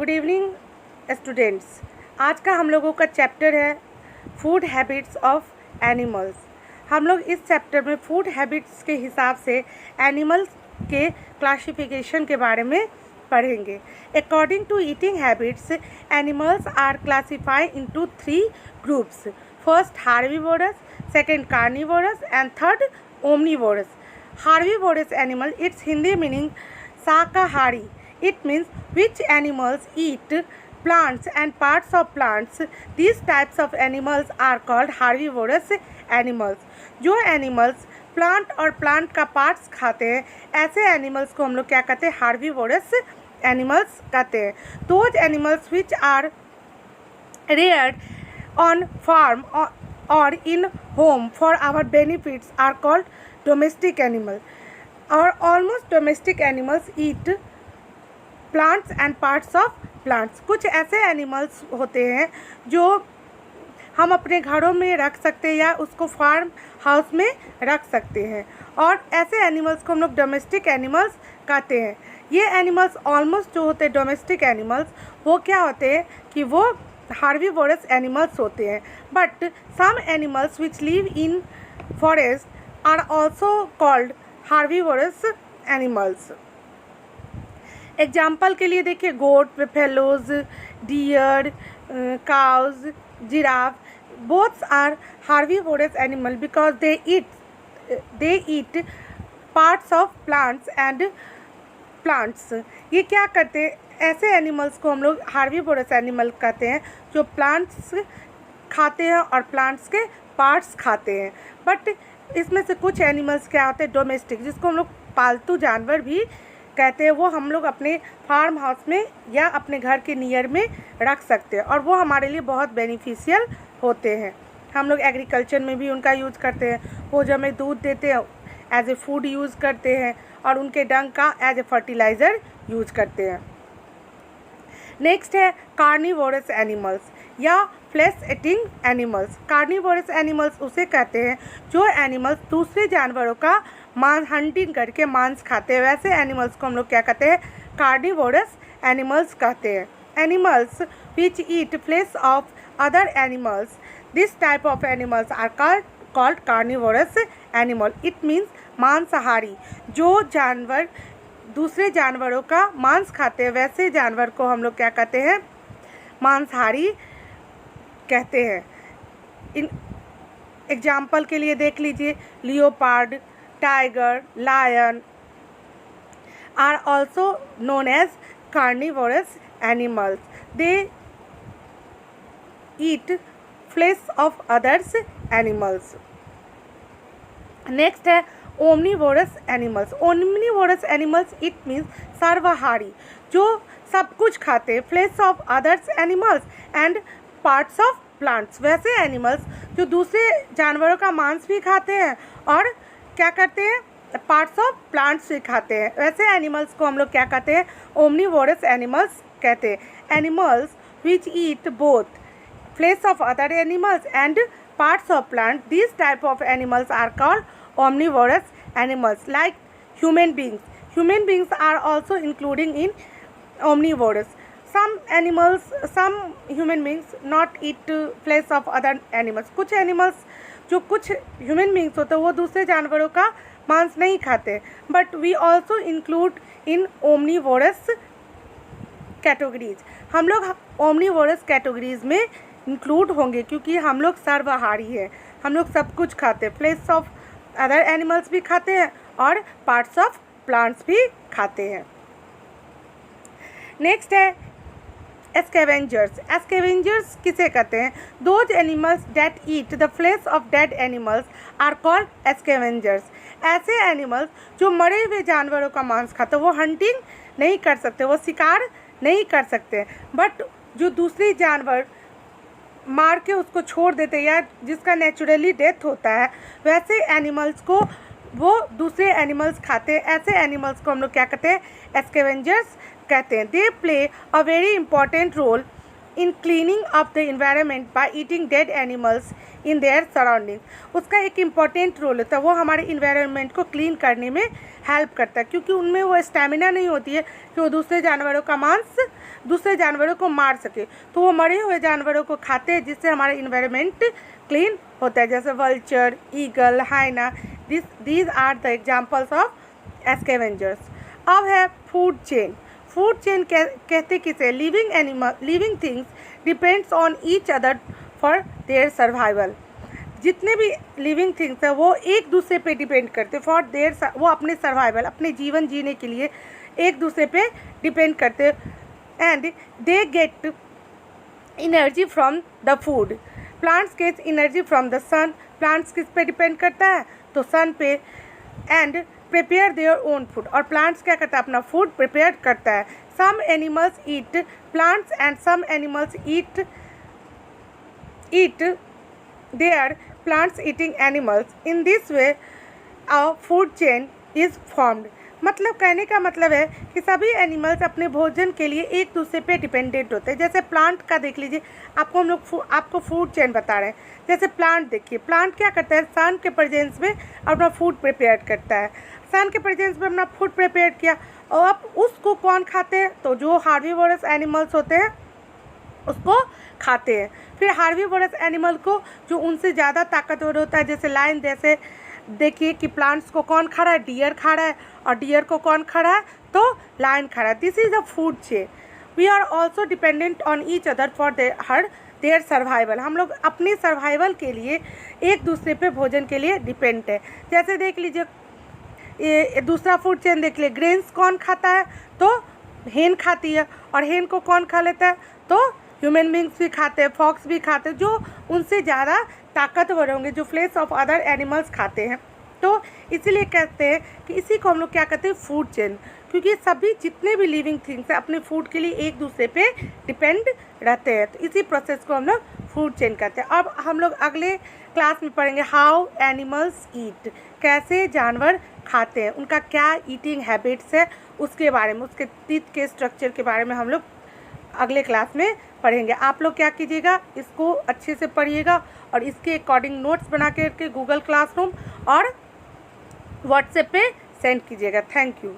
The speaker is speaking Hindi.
Good evening students. आज का हम लोगों का चैप्टर है फूड हैबिट्स ऑफ एनिमल्स। हम लोग इस चैप्टर में फूड हैबिट्स के हिसाब से एनिमल्स के क्लासिफिकेशन के बारे में पढ़ेंगे। According to eating habits, animals are classified into 3 groups. First herbivorous, second carnivorous and third omnivorous. Herbivorous animal, it's Hindi meaning शाकाहारी. It means which animals eat plants and parts of plants. These types of animals are called herbivorous animals. जो animals plant और plant का parts खाते हैं, ऐसे animals को हम लोग क्या कहते हैं? herbivorous animals कहते हैं. Those animals which are reared on farm or in home for our benefits are called domestic animal. Or almost domestic animals eat plants and parts of plants. कुछ ऐसे एनिमल्स होते हैं जो हम अपने घरों में रख सकते हैं या उसको फार्म हाउस में रख सकते हैं, और ऐसे एनिमल्स को हम लोग डोमेस्टिक एनिमल्स कहते हैं. ये एनिमल्स ऑलमोस्ट जो होते हैं डोमेस्टिक एनिमल्स, वो क्या होते हैं कि वो हार्बीवोरस एनिमल्स होते हैं. But some animals which live in forest are also called herbivorous animals. Example के लिए देखिए, goat, buffaloes, deer, cows, giraffe, both are herbivorous animal because they eat parts of plants and plants. ये क्या करते हैं? ऐसे एनिमल्स को हम लोग हार्बीवोरस एनिमल कहते हैं जो प्लांट्स खाते हैं और प्लांट्स के पार्ट्स खाते हैं. बट इसमें से कुछ एनिमल्स क्या होते हैं? डोमेस्टिक, जिसको हम लोग पालतू जानवर भी कहते हैं. वो हम लोग अपने फार्म हाउस में या अपने घर के नियर में रख सकते हैं और वो हमारे लिए बहुत बेनिफिशियल होते हैं. हम लोग एग्रीकल्चर में भी उनका यूज़ करते हैं. वो जो हमें दूध देते हैं एज ए फूड यूज़ करते हैं, और उनके डंग का एज ए फर्टिलाइज़र यूज़ करते हैं. नेक्स्ट है कार्निवोरस एनिमल्स या flesh eating animals. Carnivorous animals उसे कहते हैं जो एनिमल्स दूसरे जानवरों का मांस हंटिंग करके मांस खाते हैं. वैसे एनिमल्स को हम लोग क्या कहते हैं? कार्निवोरस एनिमल्स कहते हैं. Animals which eat flesh of other animals, this type of animals are called carnivorous animal. It means मांसाहारी. जो जानवर दूसरे जानवरों का मांस खाते हैं, वैसे जानवर को हम लोग क्या कहते हैं? मांसाहारी कहते हैं. इन एग्जाम्पल के लिए देख लीजिए, leopard, tiger, lion are also known as carnivorous animals. They eat flesh of others animals. Next है omnivorous animals. Omnivorous animals it means सर्वाहारी, जो सब कुछ खाते हैं. flesh of others animals and parts of plants. वैसे एनिमल्स जो दूसरे जानवरों का मांस भी खाते हैं और क्या करते हैं? पार्ट्स ऑफ प्लांट्स भी खाते हैं. वैसे एनिमल्स को हम लोग क्या कहते हैं? ओमनिवोरस एनिमल्स कहते हैं. Animals which eat both flesh of other animals and parts of plant, this type of animals are called omnivorous animals. Like human beings. Human beings are also including in omnivorous. some human beings not eat flesh of other animals. कुछ एनिमल्स जो कुछ ह्यूमन बींग्स होते हैं वो दूसरे जानवरों का मांस नहीं खाते. But we also include in omnivorous categories. हम लोग ओमनिवोरस कैटेगरीज में इंक्लूड होंगे क्योंकि हम लोग सर्वाहारी हैं. हम लोग सब कुछ खाते हैं. फ्लेश ऑफ अदर एनिमल्स भी खाते हैं और पार्ट्स ऑफ प्लांट्स भी खाते हैं. नेक्स्ट है स्कैवेंजर्स. स्कैवेंजर्स किसे कहते हैं? Those animals that eat the flesh of dead animals are called scavengers. ऐसे एनिमल्स जो मरे हुए जानवरों का मांस खाते हैं. वो हंटिंग नहीं कर सकते, वो शिकार नहीं कर सकते, बट जो दूसरी जानवर मार के उसको छोड़ देते हैं या जिसका नेचुरली डेथ होता है, वैसे एनिमल्स को वो दूसरे एनिमल्स खाते हैं. ऐसे एनिमल्स को हम लोग क्या कहते हैं? स्कैवेंजर्स कहते हैं. They play a very important role in cleaning of the environment by eating dead animals in their surrounding. उसका एक इम्पॉर्टेंट रोल होता है, वो हमारे इन्वायरमेंट को क्लीन करने में हेल्प करता है, क्योंकि उनमें वो स्टेमिना नहीं होती है कि वो दूसरे जानवरों का मांस दूसरे जानवरों को मार सके, तो वो मरे हुए जानवरों को खाते हैं, जिससे हमारा इन्वायरमेंट क्लीन होता है। जैसे vulture, eagle, hyena, these are the examples of scavengers। अब है फूड चेन। फूड चेन कहते किसे? Living things depends on each other for their survival. जितने भी लिविंग थिंग्स हैं वो एक दूसरे पे डिपेंड करते फॉर देयर, वो अपने सर्वाइवल, अपने जीवन जीने के लिए एक दूसरे पे डिपेंड करते, and they get energy from the food. Plants get energy from the sun. Plants किस पे डिपेंड करता है? तो सन पे। And prepare their own food, और प्लांट्स क्या करता है? अपना फूड प्रिपेयर करता है। Some animals eat plants and some animals eat their plants eating animals. In this way a food chain is formed. मतलब कहने का मतलब है कि सभी एनिमल्स अपने भोजन के लिए एक दूसरे पे डिपेंडेंट होते हैं। जैसे प्लांट का देख लीजिए, आपको फूड चेन बता रहे हैं। जैसे प्लांट देखिए, प्लांट क्या करता है? सन के प्रेजेंस में अपना फूड प्रिपेयर करता है। सन के प्रेजेंस में अपना फूड प्रिपेयर किया, और अब उसको कौन खाते हैं? तो जो हार्बीवोरस एनिमल्स होते हैं उसको खाते हैं। फिर हार्बीवोरस एनिमल को जो उनसे ज़्यादा ताकतवर होता है, जैसे लायन, जैसे देखिए कि प्लांट्स को कौन खा रहा है? डियर खा रहा है, और डियर को कौन खा रहा है? तो लायन खा रहा है। This is a food chain. We are also dependent on each other for their survival. हम लोग अपने सर्वाइवल के लिए एक दूसरे पे भोजन के लिए डिपेंड है। जैसे देख लीजिए, ये दूसरा फूड चेन देख लीजिए, ग्रेन्स कौन खाता है? तो हेन खाती है, और हेन को कौन खा लेता है? तो ह्यूमन बींग्स भी खाते हैं, फॉक्स भी खाते हैं, जो उनसे ज़्यादा ताकतवर होंगे, जो फ्लेश ऑफ अदर एनिमल्स खाते हैं। तो इसीलिए कहते हैं कि इसी को हम लोग क्या कहते हैं? फूड चेन, क्योंकि सभी जितने भी लिविंग थिंग्स हैं अपने फूड के लिए एक दूसरे पे डिपेंड रहते हैं। तो इसी प्रोसेस को हम लोग फूड चेन कहते हैं। अब हम लोग अगले क्लास में पढ़ेंगे हाउ एनिमल्स ईट, कैसे जानवर खाते हैं, उनका क्या ईटिंग हैबिट्स है, उसके बारे में, उसके टीथ के स्ट्रक्चर के बारे में हम लोग अगले क्लास में पढ़ेंगे। आप लोग क्या कीजिएगा, इसको अच्छे से पढ़िएगा और इसके अकॉर्डिंग नोट्स बना के गूगल क्लासरूम और व्हाट्सएप पे सेंड कीजिएगा। Thank you.